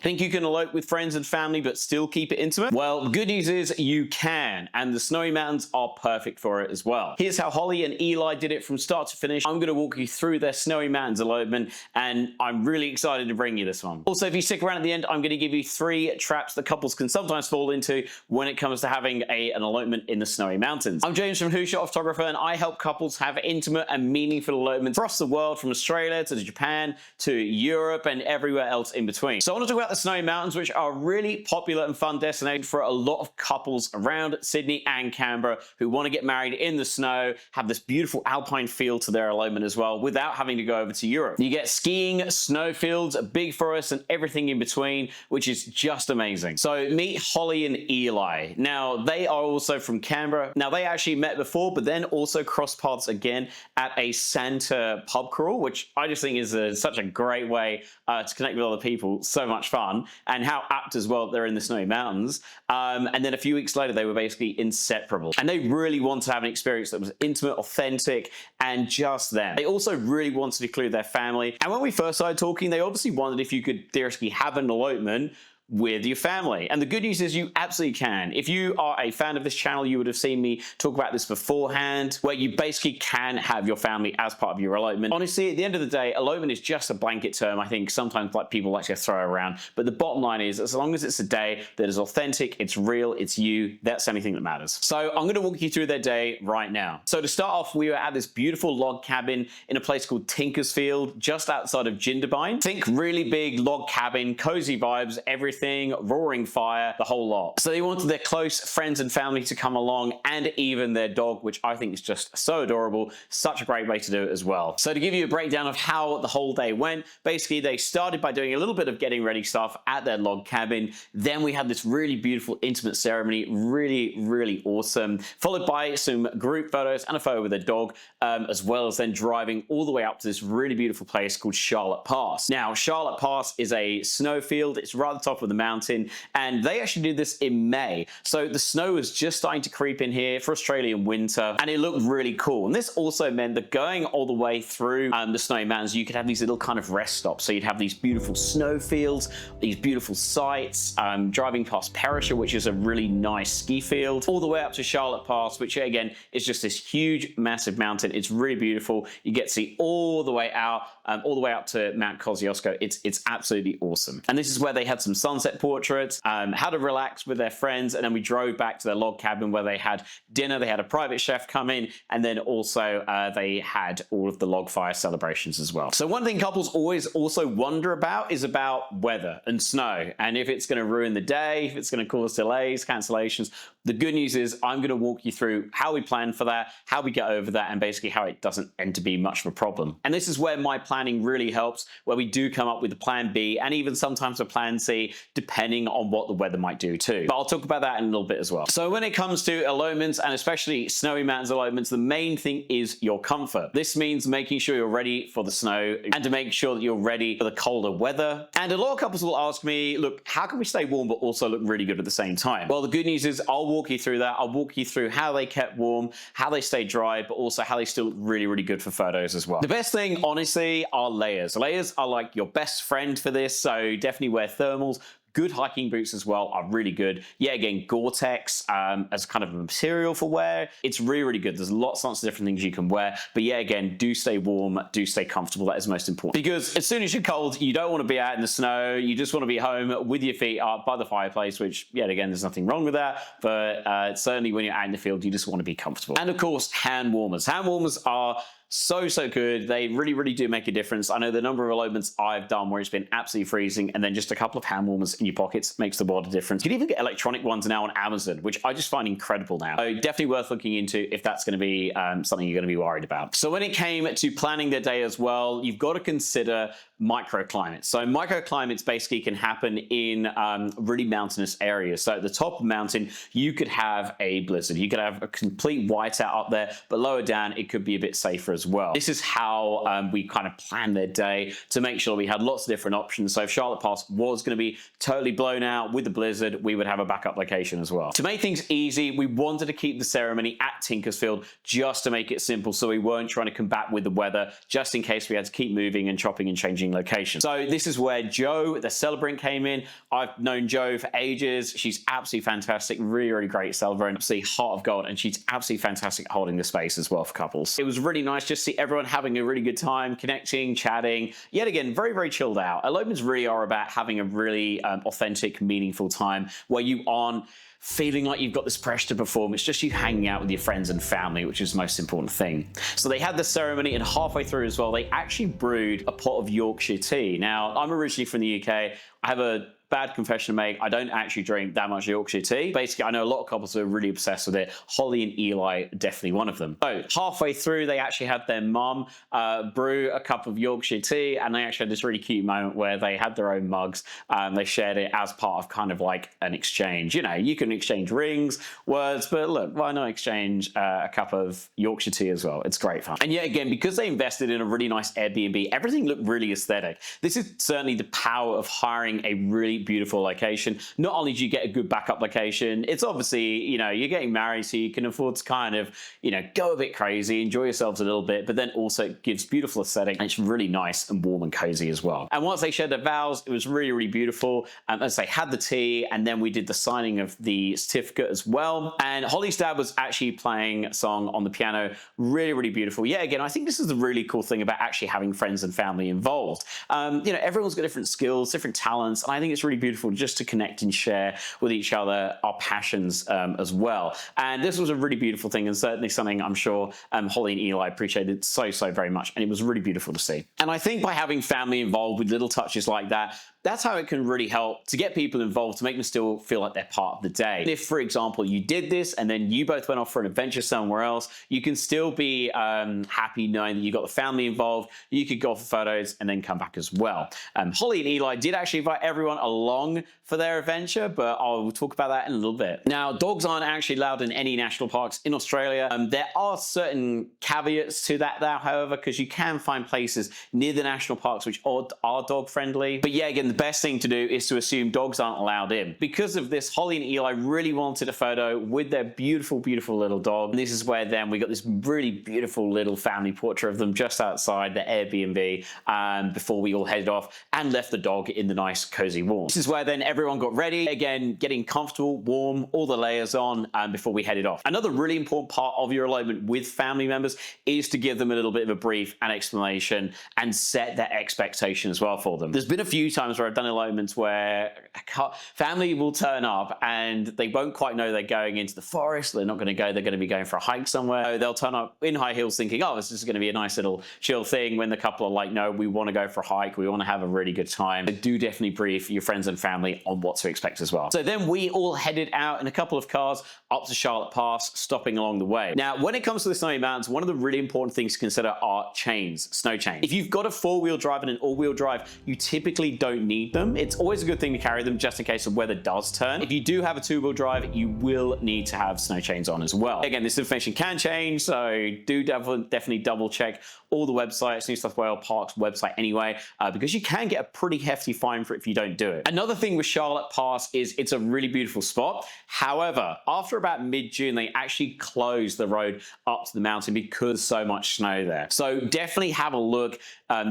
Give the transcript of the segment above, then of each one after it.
Think you can elope with friends and family but still keep it intimate? Well, the good news is you can, and the Snowy Mountains are perfect for it as well. Here's how Holly and Eli did it from start to finish. I'm going to walk you through their Snowy Mountains elopement, and I'm really excited to bring you this one. Also, if you stick around at the end, I'm going to give you 3 traps that couples can sometimes fall into when it comes to having an elopement in the Snowy Mountains. I'm James from Who Shot Photographer, and I help couples have intimate and meaningful elopements across the world, from Australia to Japan to Europe and everywhere else in between. So I want to talk about the Snowy Mountains, which are a really popular and fun destination for a lot of couples around Sydney and Canberra who want to get married in the snow, have this beautiful alpine feel to their elopement as well, without having to go over to Europe. You get skiing, snowfields, big forests, and everything in between, which is just amazing. So meet Holly and Eli. Now, they are also from Canberra. Now, they actually met before, but then also crossed paths again at a Santa pub crawl, which I just think is such a great way to connect with other people. So much fun, and how apt as well that they're in the Snowy Mountains. And then a few weeks later, they were basically inseparable. And they really want to have an experience that was intimate, authentic, and just them. They also really wanted to include their family. And when we first started talking, they obviously wondered if you could theoretically have an elopement with your family. And the good news is you absolutely can. If you are a fan of this channel, you would have seen me talk about this beforehand, where you basically can have your family as part of your elopement. Honestly, at the end of the day, elopement is just a blanket term. I think sometimes people like to throw around, but the bottom line is, as long as it's a day that is authentic, it's real, it's you, that's anything that matters. So I'm going to walk you through their day right now. So to start off, we were at this beautiful log cabin in a place called Tinkersfield, just outside of Jindabyne. Think really big log cabin, cozy vibes, everything, roaring fire, the whole lot. So they wanted their close friends and family to come along, and even their dog, which I think is just so adorable. Such a great way to do it as well. So to give you a breakdown of how the whole day went, basically they started by doing a little bit of getting ready stuff at their log cabin. Then we had this really beautiful intimate ceremony, really awesome, followed by some group photos and a photo with their dog, as well as then driving all the way up to this really beautiful place called Charlotte Pass. Now, Charlotte Pass is a snowfield. It's right at the top of the mountain, and they actually did this in May. So the snow was just starting to creep in here for Australian winter, and it looked really cool. And this also meant that going all the way through the Snowy Mountains, you could have these little kind of rest stops. So you'd have these beautiful snowfields, these beautiful sights, driving past Perisher, which is a really nice ski field, all the way up to Charlotte Pass, which again is just this huge, massive mountain. It's really beautiful. You get to see all the way out, all the way up to Mount Kosciuszko. It's absolutely awesome. And this is where they had some sunset portraits, how to relax with their friends, and then we drove back to their log cabin where they had dinner. They had a private chef come in, and then also they had all of the log fire celebrations as well. So one thing couples always also wonder about is about weather and snow, and if it's going to ruin the day, if it's going to cause delays, cancellations. The good news is I'm going to walk you through how we plan for that, how we get over that, and basically how it doesn't end to be much of a problem. And this is where my planning really helps, where we do come up with a plan B and even sometimes a plan C, depending on what the weather might do too. But I'll talk about that in a little bit as well. So when it comes to elopements, and especially Snowy Mountains elopements, the main thing is your comfort. This means making sure you're ready for the snow and to make sure that you're ready for the colder weather. And a lot of couples will ask me, look, how can we stay warm but also look really good at the same time? Well, the good news is I'll walk you through that. I'll walk you through how they kept warm, how they stayed dry, but also how they still look really good for photos as well. The best thing, honestly, are layers. Layers are like your best friend for this, so definitely wear thermals. Good hiking boots as well are really good. Yeah, again, Gore-Tex as kind of a material for wear. It's really good. There's lots of different things you can wear. But yeah, again, do stay warm, do stay comfortable. That is most important. Because as soon as you're cold, you don't want to be out in the snow. You just want to be home with your feet up by the fireplace, which, yet again, there's nothing wrong with that. But certainly when you're out in the field, you just want to be comfortable. And of course, hand warmers. Hand warmers are so good. They really do make a difference. I know the number of elopements I've done where it's been absolutely freezing, and then just a couple of hand warmers in your pockets makes the world of difference. You can even get electronic ones now on Amazon, which I just find incredible now. So definitely worth looking into if that's going to be something you're going to be worried about. So when it came to planning their day as well, you've got to consider microclimates. So microclimates basically can happen in really mountainous areas. So at the top of the mountain, you could have a blizzard. You could have a complete whiteout up there, but lower down, it could be a bit safer as as well. This is how we kind of planned their day to make sure we had lots of different options. So if Charlotte Pass was going to be totally blown out with the blizzard, we would have a backup location as well. To make things easy, we wanted to keep the ceremony at Tinkersfield just to make it simple, so we weren't trying to combat with the weather just in case we had to keep moving and chopping and changing locations. So this is where Joe, the celebrant, came in. I've known Joe for ages. She's absolutely fantastic, really, really great celebrant, absolutely heart of gold, and she's absolutely fantastic at holding the space as well for couples. It was really nice just to see everyone having a really good time, connecting, chatting. Yet again, very, very chilled out. Elopements really are about having a really authentic, meaningful time where you aren't feeling like you've got this pressure to perform. It's just you hanging out with your friends and family, which is the most important thing. So they had the ceremony, and halfway through as well, they actually brewed a pot of Yorkshire tea. Now, I'm originally from the UK. I have a bad confession to make. I don't actually drink that much Yorkshire tea. Basically, I know a lot of couples who are really obsessed with it. Holly and Eli, definitely one of them. So halfway through, they actually had their mum brew a cup of Yorkshire tea, and they actually had this really cute moment where they had their own mugs. They shared it as part of kind of like an exchange. You know, you can exchange rings, words, but look, why not exchange a cup of Yorkshire tea as well? It's great fun. And yet again, because they invested in a really nice Airbnb, everything looked really aesthetic. This is certainly the power of hiring a really beautiful location. Not only do you get a good backup location, it's obviously, you know, you're getting married, so you can afford to kind of, you know, go a bit crazy, enjoy yourselves a little bit, but then also it gives beautiful aesthetic, and it's really nice and warm and cozy as well. And once they shared their vows, it was really, really beautiful. As they had the tea, and then we did the signing of the certificate as well. And Holly's dad was actually playing a song on the piano. Really, really beautiful. Yeah, again, I think this is the really cool thing about actually having friends and family involved. You know, everyone's got different skills, different talents, and I think it's really beautiful just to connect and share with each other our passions as well. And this was a really beautiful thing, and certainly something I'm sure Holly and Eli appreciated so very much, and it was really beautiful to see. And I think by having family involved with little touches like that, that's how it can really help to get people involved, to make them still feel like they're part of the day. If, for example, you did this and then you both went off for an adventure somewhere else, you can still be happy knowing that you got the family involved. You could go for photos and then come back as well. Holly and Eli did actually invite everyone along for their adventure, but I'll talk about that in a little bit. Now, dogs aren't actually allowed in any national parks in Australia. There are certain caveats to that though, however, because you can find places near the national parks which are dog friendly. But yeah, again, the best thing to do is to assume dogs aren't allowed in. Because of this, Holly and Eli really wanted a photo with their beautiful, beautiful little dog. And this is where then we got this really beautiful little family portrait of them just outside the Airbnb before we all headed off and left the dog in the nice, cozy warm. This is where then everyone got ready, again, getting comfortable, warm, all the layers on before we headed off. Another really important part of your elopement with family members is to give them a little bit of a brief and explanation and set that expectation as well for them. There's been a few times where I've done elopements where family will turn up and they won't quite know they're going into the forest. They're not going to go, they're going to be going for a hike somewhere. So they'll turn up in high heels thinking, oh, this is going to be a nice little chill thing, when the couple are like, no, we want to go for a hike, we want to have a really good time. So do definitely brief your friends and family on what to expect as well. So then we all headed out in a couple of cars up to Charlotte Pass, stopping along the way. Now, when it comes to the Snowy Mountains, one of the really important things to consider are chains, snow chains. If you've got a four-wheel drive and an all-wheel drive, you typically don't need them. It's always a good thing to carry them just in case the weather does turn. If you do have a two-wheel drive, you will need to have snow chains on as well. Again, this information can change, so do definitely double check all the websites, New South Wales Parks website anyway, because you can get a pretty hefty fine for it if you don't do it. Another thing with Charlotte Pass is it's a really beautiful spot. However, after about mid-June, they actually closed the road up to the mountain because so much snow there. So definitely have a look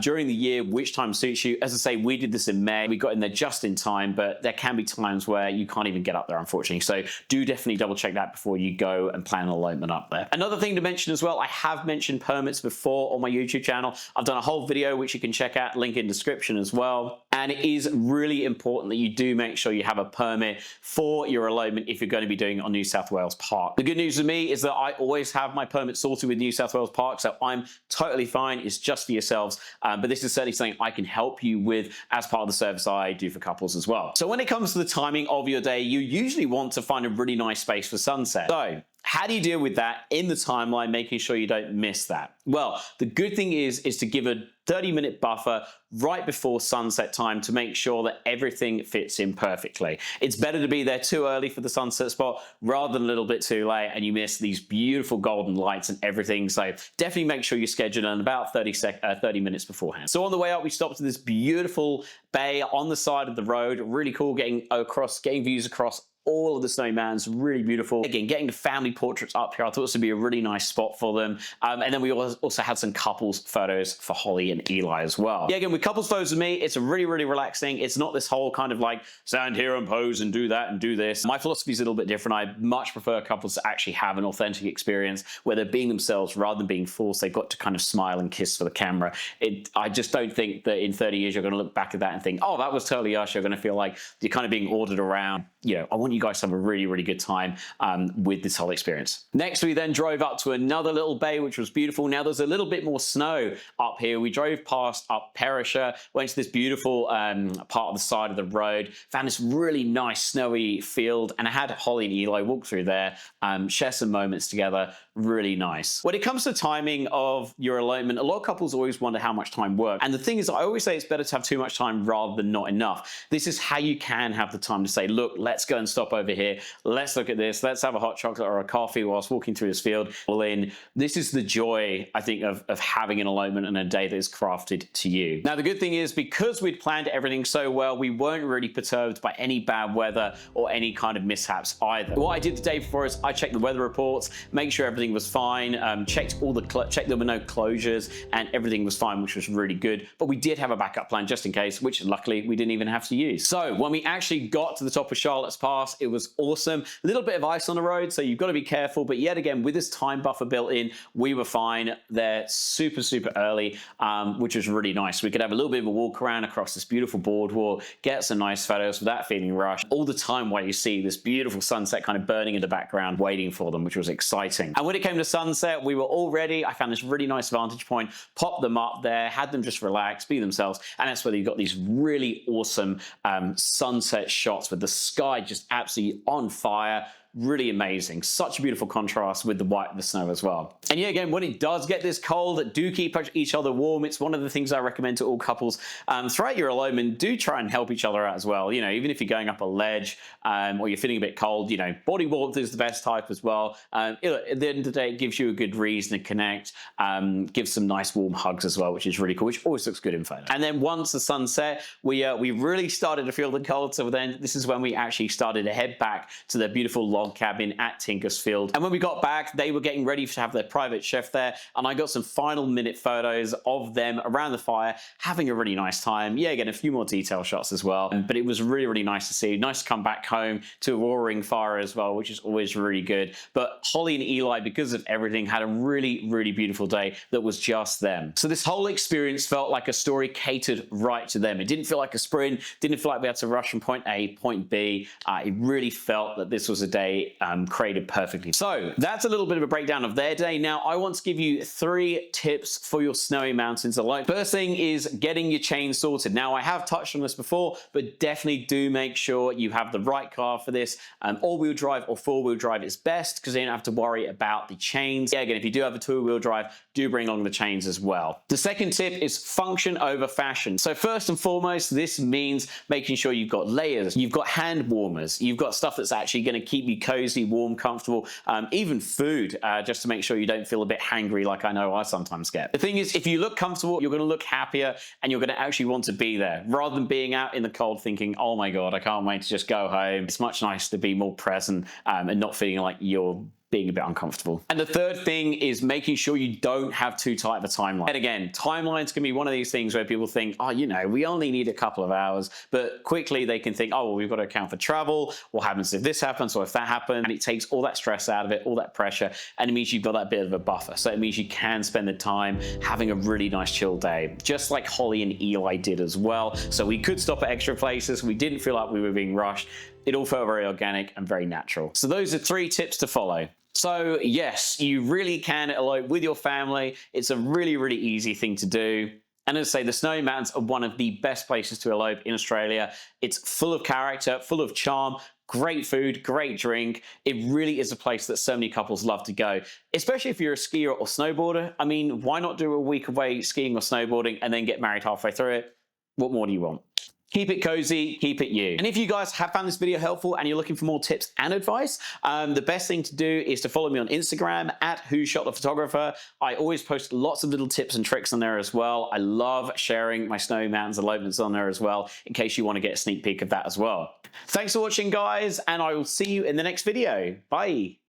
during the year which time suits you. As I say, we did this in May. We got in there just in time, but there can be times where you can't even get up there, unfortunately. So do definitely double check that before you go and plan an elopement up there. Another thing to mention as well, I have mentioned permits before on my YouTube channel. I've done a whole video which you can check out, link in description as well. And it is really important that you do make sure you have a permit for your elopement if you're going to be doing it on New South Wales Park. The good news with me is that I always have my permit sorted with New South Wales Park, so I'm totally fine. It's just for yourselves. But this is certainly something I can help you with as part of the service I do for couples as well. So when it comes to the timing of your day, you usually want to find a really nice space for sunset. So How do you deal with that in the timeline, making sure you don't miss that? Well, the good thing is to give a 30-minute buffer right before sunset time to make sure that everything fits in perfectly. It's better to be there too early for the sunset spot rather than a little bit too late and you miss these beautiful golden lights and everything. So definitely make sure you schedule in about 30 minutes beforehand. So on the way up, we stopped at this beautiful bay on the side of the road. Really cool, getting views across all of the Snowy Mountains, really beautiful. Again, getting the family portraits up here, I thought this would be a really nice spot for them. And then we also had some couples photos for Holly and Eli as well. Yeah, again, with couples photos with me, it's really, really relaxing. It's not this whole kind of like stand here and pose and do that and do this. My philosophy is a little bit different. I much prefer couples to actually have an authentic experience where they're being themselves rather than being forced. They've got to kind of smile and kiss for the camera. I just don't think that in 30 years you're going to look back at that and think, oh, that was totally us. You're going to feel like you're kind of being ordered around. You know, I want you guys to have a really, really good time with this whole experience. Next, we then drove up to another little bay, which was beautiful. Now, there's a little bit more snow up here. We drove past up Perisher, went to this beautiful part of the side of the road, found this really nice snowy field, and I had Holly and Eli walk through there, share some moments together. Really nice. When it comes to timing of your elopement, a lot of couples always wonder how much time works. And the thing is, I always say it's better to have too much time rather than not enough. This is how you can have the time to say, look, let's go and stop over here. Let's look at this. Let's have a hot chocolate or a coffee whilst walking through this field. Well, this is the joy, I think, of having an elopement and a day that is crafted to you. Now, the good thing is because we'd planned everything so well, we weren't really perturbed by any bad weather or any kind of mishaps either. What I did the day before is I checked the weather reports, make sure everything was fine, checked there were no closures and everything was fine, which was really good. But we did have a backup plan just in case, which luckily we didn't even have to use. So when we actually got to the top of Charlotte's Pass, it was awesome. A little bit of ice on the road, so you've got to be careful. But yet again, with this time buffer built in, we were fine. They're super, super early, which was really nice. We could have a little bit of a walk around across this beautiful boardwalk, get some nice photos without feeling rushed, all the time while you see this beautiful sunset kind of burning in the background, waiting for them, which was exciting. And when it came to sunset, we were all ready. I found this really nice vantage point, popped them up there, had them just relax, be themselves, and that's where you got these really awesome sunset shots with the sky just absolutely on fire. Really amazing. Such a beautiful contrast with the white of the snow as well. And yeah, again, when it does get this cold, do keep each other warm. It's one of the things I recommend to all couples. Throughout your elopement, do try and help each other out as well. You know, even if you're going up a ledge or you're feeling a bit cold, you know, body warmth is the best type as well. At the end of the day, it gives you a good reason to connect, gives some nice warm hugs as well, which is really cool, which always looks good in photos. And then once the sun set, we really started to feel the cold. So then this is when we actually started to head back to the beautiful log cabin at Tinkersfield. And when we got back, they were getting ready to have their private chef there, and I got some final minute photos of them around the fire having a really nice time. Yeah, again, a few more detail shots as well, but it was really, really nice to see. Nice to come back home to a roaring fire as well, which is always really good. But Holly and Eli, because of everything, had a really, really beautiful day that was just them. So this whole experience felt like a story catered right to them. It didn't feel like a sprint, didn't feel like we had to rush from point A to point B. It really felt that this was a day created perfectly. So that's a little bit of a breakdown of their day. Now I want to give you 3 tips for your Snowy Mountains alone. First thing is getting your chain sorted. Now I have touched on this before, but definitely do make sure you have the right car for this. All-wheel drive or 4-wheel drive is best because you don't have to worry about the chains. Yeah, again, if you do have a 2-wheel drive, do bring along the chains as well. The second tip is function over fashion. So first and foremost, this means making sure you've got layers, you've got hand warmers, you've got stuff that's actually going to keep you cozy, warm, comfortable, even food, just to make sure you don't feel a bit hangry like I know I sometimes get. The thing is, if you look comfortable, you're going to look happier and you're going to actually want to be there rather than being out in the cold thinking, oh my God, I can't wait to just go home. It's much nicer to be more present and not feeling like you're being a bit uncomfortable. And the third thing is making sure you don't have too tight of a timeline. And again, timelines can be one of these things where people think, oh, you know, we only need a couple of hours, but quickly they can think, oh, well, we've got to account for travel. What happens if this happens or if that happens? And it takes all that stress out of it, all that pressure, and it means you've got that bit of a buffer. So it means you can spend the time having a really nice chill day, just like Holly and Eli did as well. So we could stop at extra places. We didn't feel like we were being rushed. It all felt very organic and very natural. So those are 3 tips to follow. So yes, you really can elope with your family. It's a really, really easy thing to do. And as I say, the Snowy Mountains are one of the best places to elope in Australia. It's full of character, full of charm, great food, great drink. It really is a place that so many couples love to go, especially if you're a skier or snowboarder. I mean, why not do a week away skiing or snowboarding and then get married halfway through it? What more do you want? Keep it cozy, keep it you. And if you guys have found this video helpful and you're looking for more tips and advice, the best thing to do is to follow me on Instagram at WhoShotThePhotographer. I always post lots of little tips and tricks on there as well. I love sharing my Snowy Mountains elopements on there as well, in case you want to get a sneak peek of that as well. Thanks for watching, guys, and I will see you in the next video. Bye.